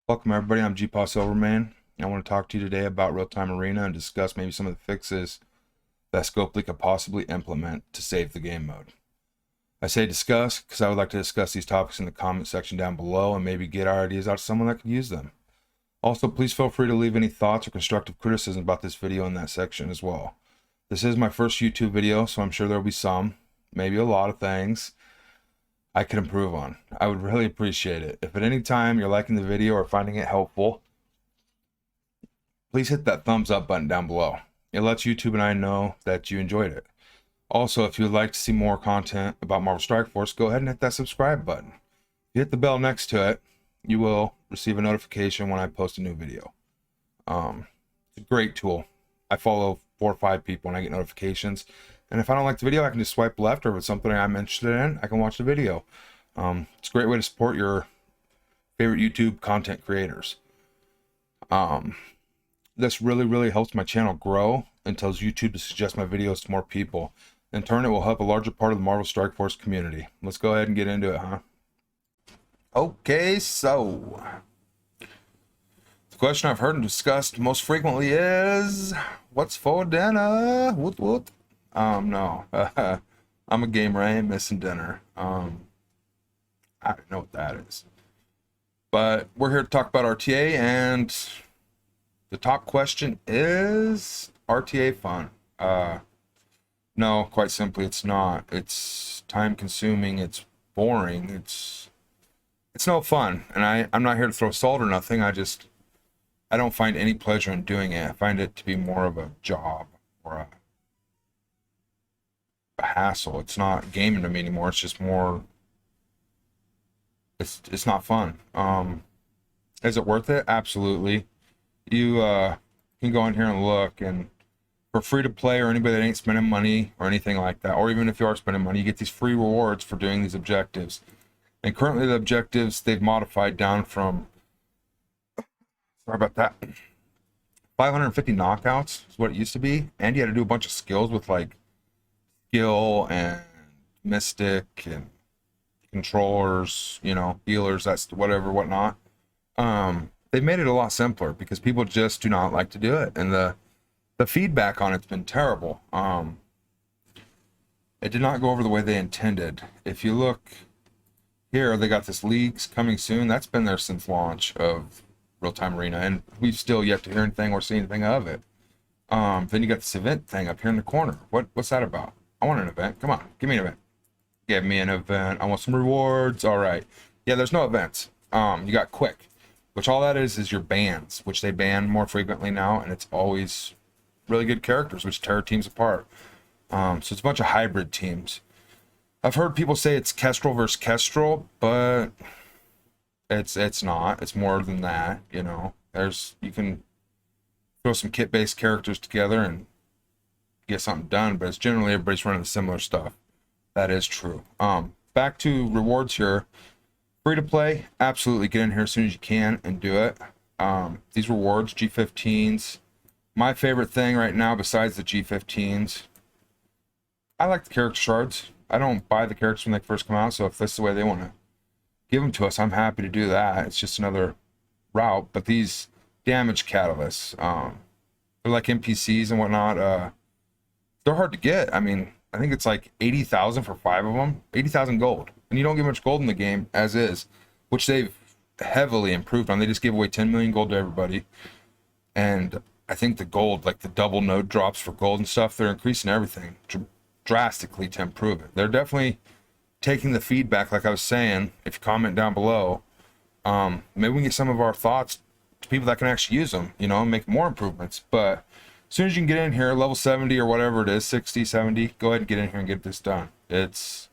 Welcome everybody, I'm GpaSilverMane. I want to talk to you today about real-time arena and discuss maybe some of the fixes that Scopely could possibly implement to save the game mode. I say discuss because I would like to discuss these topics in the comment section down below and maybe get our ideas out to someone that could use them. Also, please feel free to leave any thoughts or constructive criticism about this video in that section as well. This is my first YouTube video, so I'm sure there will be some, maybe a lot of things I could improve on. I would really appreciate it. If at any time you're liking the video or finding it helpful, please hit that thumbs up button down below. It lets YouTube and I know that you enjoyed it. Also, if you would like to see more content about Marvel Strike Force, go ahead and hit that subscribe button. If you hit the bell next to it, you will receive a notification when I post a new video. It's a great tool. I follow 4 or 5 people and I get notifications. And if I don't like the video, I can just swipe left, or if it's something I'm interested in, I can watch the video. It's a great way to support your favorite YouTube content creators. This really helps my channel grow and tells YouTube to suggest my videos to more people. In turn, it will help a larger part of the Marvel Strike Force community. Let's go ahead and get into it, huh? Okay, so the question I've heard and discussed most frequently is, what's for dinner? What? No. I'm a gamer. I ain't missing dinner. I don't know what that is. But we're here to talk about RTA, and the top question is RTA fun? No, quite simply, it's not. It's time consuming. It's boring. It's no fun. And I'm not here to throw salt or nothing. I don't find any pleasure in doing it. I find it to be more of a job or a hassle. It's not gaming to me anymore. It's just more, it's not fun. Is it worth it? Absolutely. You can go in here and look, and for free to play, or anybody that ain't spending money or anything like that, or even if you are spending money, you get these free rewards for doing these objectives. And currently the objectives they've modified down from, sorry about that, 550 knockouts is what it used to be, and you had to do a bunch of skills with like skill and mystic and controllers, you know, healers, that's whatever, whatnot. They've made it a lot simpler because people just do not like to do it, and the feedback on it's been terrible. It did not go over the way they intended. If you look here, they got this leagues coming soon. That's been there since launch of real-time arena, and we've still yet to hear anything or see anything of it. Then you got this event thing up here in the corner. What's that about? I want an event. Come on, give me an event. Give me an event. I want some rewards. All right. Yeah, there's no events. You got quick, which all that is your bans, which they ban more frequently now, and it's always really good characters, which tear teams apart. So it's a bunch of hybrid teams. I've heard people say it's Kestrel versus Kestrel, but it's not. It's more than that, you know. You can throw some kit-based characters together and get something done, but it's generally everybody's running similar stuff. That is true. Back to rewards here. Free to play, absolutely get in here as soon as you can and do it. These rewards, G15s. My favorite thing right now, besides the G15s, I like the character shards. I don't buy the characters when they first come out, so if this is the way they want to give them to us, I'm happy to do that. It's just another route. But these damage catalysts, they're like NPCs and whatnot. They're hard to get. I mean, I think it's like 80,000 for 5 of them. 80,000 gold. And you don't get much gold in the game as is, which they've heavily improved on. They just gave away 10 million gold to everybody. And I think the gold, like the double node drops for gold and stuff, they're increasing everything drastically to improve it. They're definitely taking the feedback, like I was saying. If you comment down below, maybe we can get some of our thoughts to people that can actually use them, you know, and make more improvements. But as soon as you can get in here, level 70 or whatever it is, 60, 70, go ahead and get in here and get this done. It's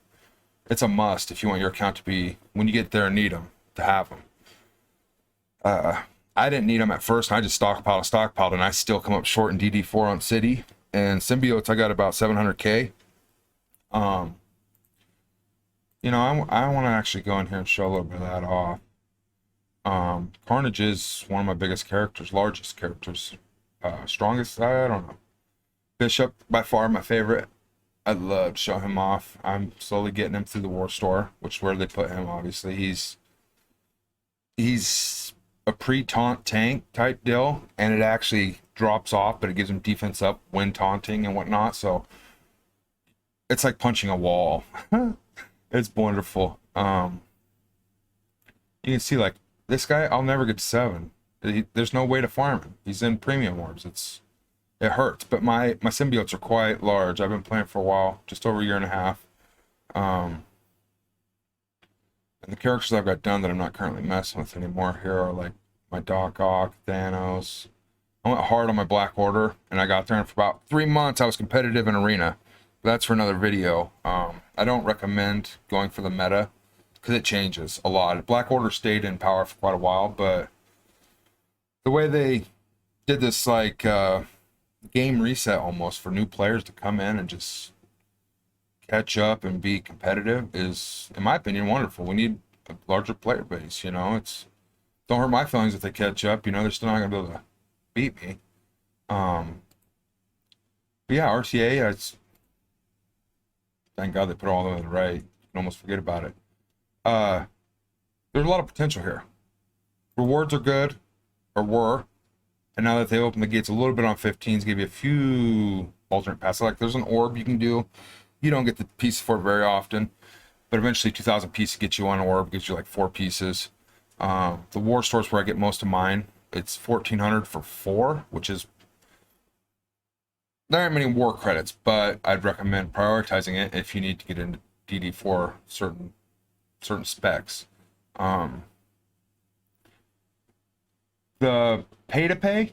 a must if you want your account to be, when you get there and need them, to have them. I didn't need them at first, and I just stockpiled, and I still come up short in DD4 on City. And symbiotes, I got about 700k. You know, I want to actually go in here and show a little bit of that off. Carnage is one of my biggest characters, largest characters. Strongest, I don't know. Bishop, by far my favorite. I'd love to show him off. I'm slowly getting him through the war store, which is where they put him, obviously. He's a pre-taunt tank type deal, and it actually drops off, but it gives them defense up when taunting and whatnot. So it's like punching a wall. It's wonderful. You can see like this guy, I'll never get to 7. There's no way to farm him. He's in premium orbs. It hurts, but my symbiotes are quite large. I've been playing for a while, just over a year and a half. And the characters I've got done that I'm not currently messing with anymore here are like my Doc Ock, Thanos. I went hard on my Black Order, and I got there, and for about 3 months I was competitive in Arena. But that's for another video. I don't recommend going for the meta because it changes a lot. Black Order stayed in power for quite a while, but the way they did this like game reset almost for new players to come in and just catch up and be competitive is, in my opinion, wonderful. We need a larger player base, you know. Don't hurt my feelings if they catch up, you know. They're still not gonna be able to beat me. But yeah, RTA, thank God they put all of them in the right. You can almost forget about it. There's a lot of potential here. Rewards are good, or were, and now that they open the gates a little bit on 15s, give you a few alternate passes. Like there's an orb you can do. You don't get the piece for it very often, but eventually 2,000 pieces get you one orb, gives you like 4 pieces. The war store's where I get most of mine. It's 1,400 for 4, which is, there aren't many war credits, but I'd recommend prioritizing it if you need to get into DD4 certain specs. The pay to play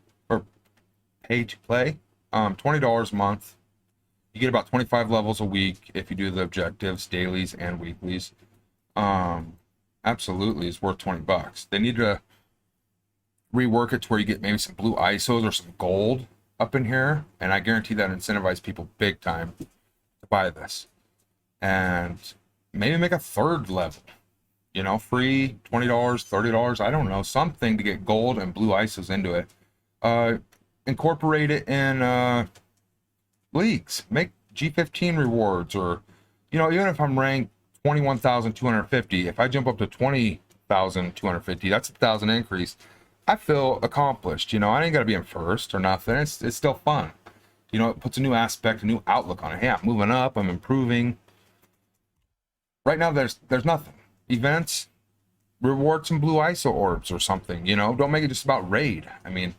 $20 a month. You get about 25 levels a week if you do the objectives, dailies and weeklies. Absolutely, it's worth $20. They need to rework it to where you get maybe some blue ISOs or some gold up in here, and I guarantee that incentivizes people big time to buy this. And maybe make a 3rd level, you know, free, $20, $30, I don't know, something to get gold and blue ISOs into it. Incorporate it in leagues. Make G15 rewards, or, you know, even if I'm ranked 21,250, if I jump up to 20,250, that's 1,000 increase. I feel accomplished. You know, I ain't got to be in first or nothing. It's still fun. You know, it puts a new aspect, a new outlook on it. Hey, I'm moving up, I'm improving. Right now, there's nothing. Events, reward some blue ISO orbs or something. You know, don't make it just about raid. I mean,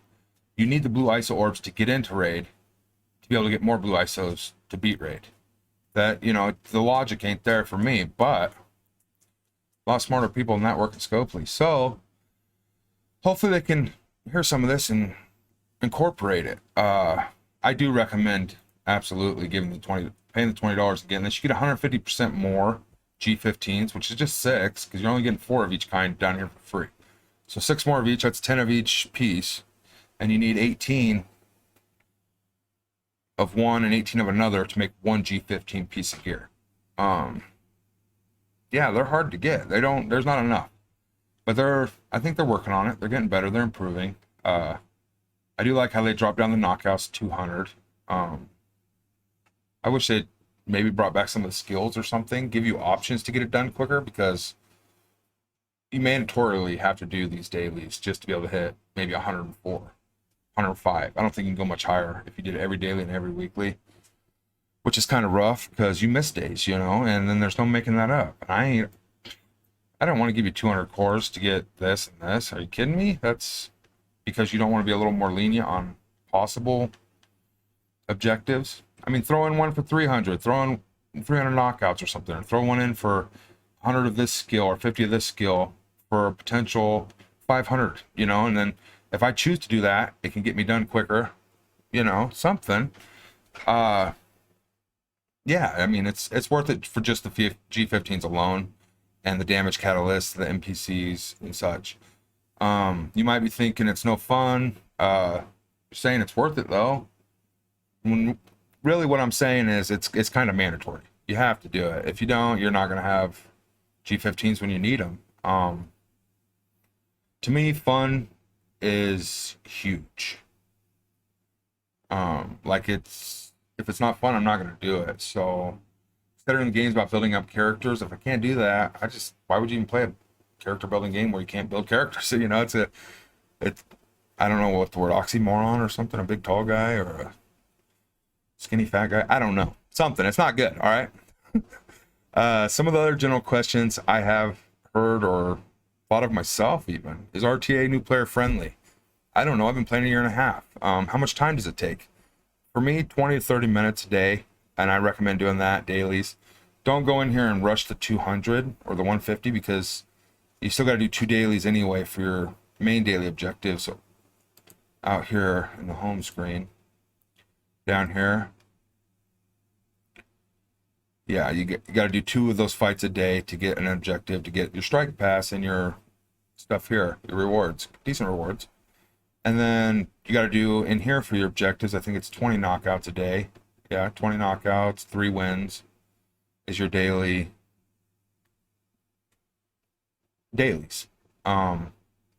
you need the blue ISO orbs to get into raid, to be able to get more blue ISOs to beat raid. That, you know, the logic ain't there for me, but a lot smarter people than that work at Scopely. So hopefully they can hear some of this and incorporate it. I do recommend absolutely paying the $20 again. Then you get 150% more G15s, which is just 6, because you're only getting 4 of each kind down here for free. So 6 more of each, that's 10 of each piece, and you need 18 of one and 18 of another to make 1 G15 piece of gear. Yeah, they're hard to get. There's not enough. But I think they're working on it. They're getting better. They're improving. I do like how they dropped down the knockouts to 200. I wish they maybe brought back some of the skills or something, give you options to get it done quicker, because you mandatorily have to do these dailies just to be able to hit maybe 104, 105. I don't think you can go much higher if you did every daily and every weekly, which is kind of rough because you miss days, you know, and then there's no making that up. And I don't want to give you 200 cores to get this and this. Are you kidding me? That's because you don't want to be a little more lenient on possible objectives. I mean, throw in one for 300, throw in 300 knockouts or something, or throw one in for 100 of this skill or 50 of this skill for a potential 500, you know, and then if I choose to do that, it can get me done quicker, you know, something. Yeah, I mean, it's worth it for just the G15s alone and the damage catalysts, the NPCs and such. You might be thinking it's no fun. Saying it's worth it though. Really what I'm saying is it's kind of mandatory. You have to do it. If you don't, you're not going to have G15s when you need them. To me, fun is huge. Like if it's not fun, I'm not going to do it. So instead of in games about building up characters, if I can't do that, why would you even play a character building game where you can't build characters? So, you know, It, I don't know what the word, oxymoron or something, a big tall guy or a skinny fat guy. I don't know. Something. It's not good. All right. Some of the other general questions I have heard or thought of myself even is RTA new player friendly? I don't know. I've been playing a year and a half. How much time does it take? For me, 20 to 30 minutes a day, and I recommend doing that dailies. Don't go in here and rush the 200 or the 150 because you still got to do 2 dailies anyway for your main daily objectives. So out here in the home screen, down here, yeah, you got to do 2 of those fights a day to get an objective, to get your strike pass and your stuff here, your rewards, decent rewards. And then you got to do in here for your objectives, I think it's 20 knockouts a day. Yeah, 20 knockouts, 3 wins is your dailies. So if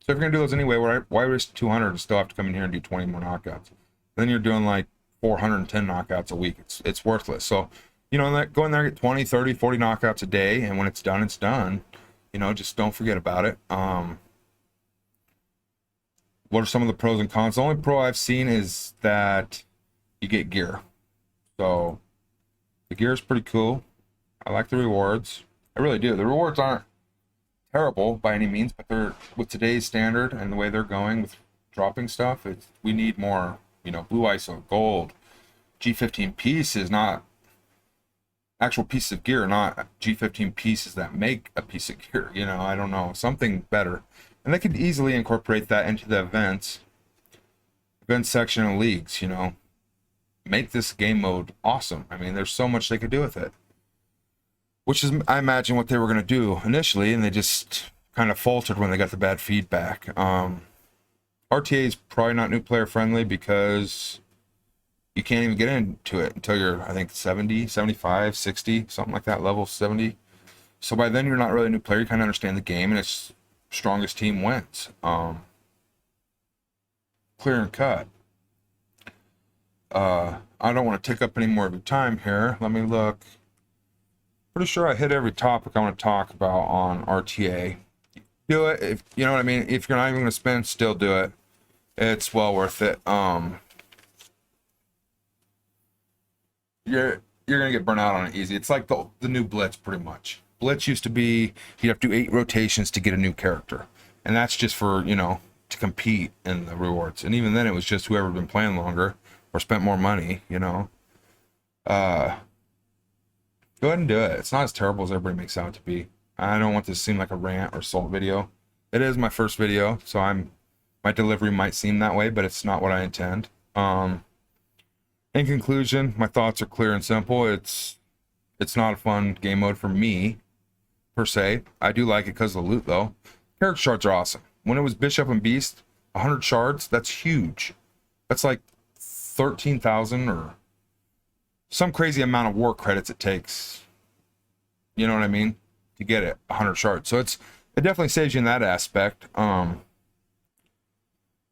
you're gonna do those anyway, why risk 200 and still have to come in here and do 20 more knockouts? Then you're doing like 410 knockouts a week. It's worthless. So, go in there, get 20, 30, 40 knockouts a day, and when it's done, it's done. Just don't forget about it. What are some of the pros and cons? The only pro I've seen is that you get gear. So the gear is pretty cool. I like the rewards. I really do. The rewards aren't terrible by any means, but they're, with today's standard and the way they're going with dropping stuff, we need more, blue ISO, gold, G15 pieces, not actual pieces of gear, not G15 pieces that make a piece of gear. I don't know, something better. And they could easily incorporate that into the events section of leagues, make this game mode awesome. I mean, there's so much they could do with it, which is, I imagine, what they were going to do initially, and they just kind of faltered when they got the bad feedback. RTA is probably not new player friendly because you can't even get into it until you're, I think, 70, 75, 60, something like that, level 70. So by then you're not really a new player. You kind of understand the game, and it's strongest team wins. Clear and cut. I don't want to take up any more of your time here. Let me look. Pretty sure I hit every topic I want to talk about on RTA. Do it, if you know what I mean. If you're not even going to spend, still do it. It's well worth it. You're gonna get burnt out on it easy. It's like the new Blitz, pretty much. Blitz used to be you'd have to do 8 rotations to get a new character, and that's just for to compete in the rewards. And even then, it was just whoever been playing longer or spent more money. Go ahead and do it. It's not as terrible as everybody makes out to be. I don't want this to seem like a rant or assault video. It is my first video, so my delivery might seem that way, but it's not what I intend. In conclusion, my thoughts are clear and simple. It's not a fun game mode for me, per se. I do like it because of the loot, though. Character shards are awesome. When it was Bishop and Beast, 100 shards, that's huge. That's like 13,000 or some crazy amount of war credits it takes, you know what I mean, to get it, 100 shards. So it definitely saves you in that aspect.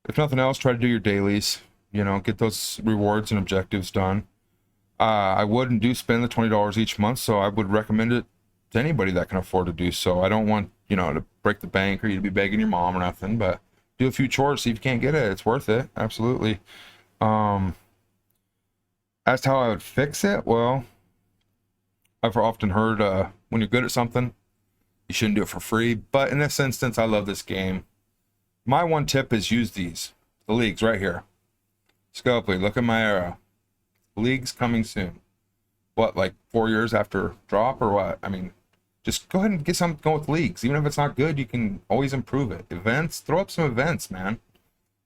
If nothing else, try to do your dailies, get those rewards and objectives done. I wouldn't spend the $20 each month, so I would recommend it to anybody that can afford to do so. I don't want, to break the bank or you to be begging your mom or nothing, but do a few chores, see if you can't get it. It's worth it, absolutely. As to how I would fix it, well, I've often heard when you're good at something, you shouldn't do it for free. But in this instance, I love this game. My one tip is use the leagues right here. Scopely, look at my arrow. Leagues coming soon. What, like 4 years after drop or what? I mean, just go ahead and get something going with leagues. Even if it's not good, you can always improve it. Events, throw up some events, man.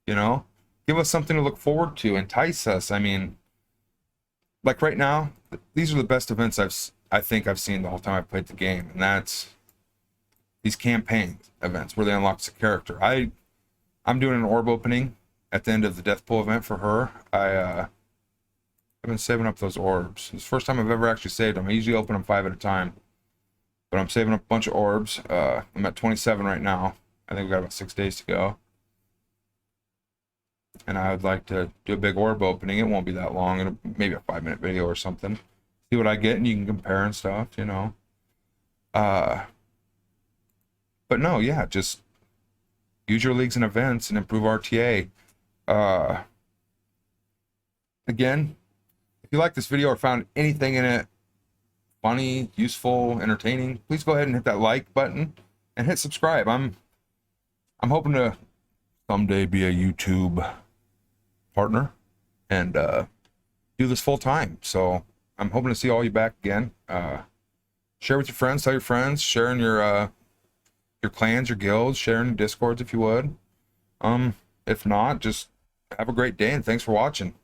Give us something to look forward to, entice us. I mean, like right now, these are the best events I think I've seen the whole time I've played the game, and that's these campaign events where they unlock a character. I'm doing an orb opening at the end of the Death Pool event for her. I've been saving up those orbs. It's the first time I've ever actually saved them. I usually open them 5 at a time, but I'm saving up a bunch of orbs. I'm at 27 right now. I think we've got about 6 days to go. And I would like to do a big orb opening. It won't be that long. It'll maybe a 5-minute video or something. See what I get, and you can compare and stuff, But no, yeah, just use your leagues and events and improve RTA. Again, if you like this video or found anything in it funny, useful, entertaining, please go ahead and hit that like button and hit subscribe. I'm hoping to someday be a YouTube partner and do this full time. So I'm hoping to see all you back again. Share with your friends, tell your friends, share in your clans, your guilds, share in your discords if you would. If not, just have a great day and thanks for watching.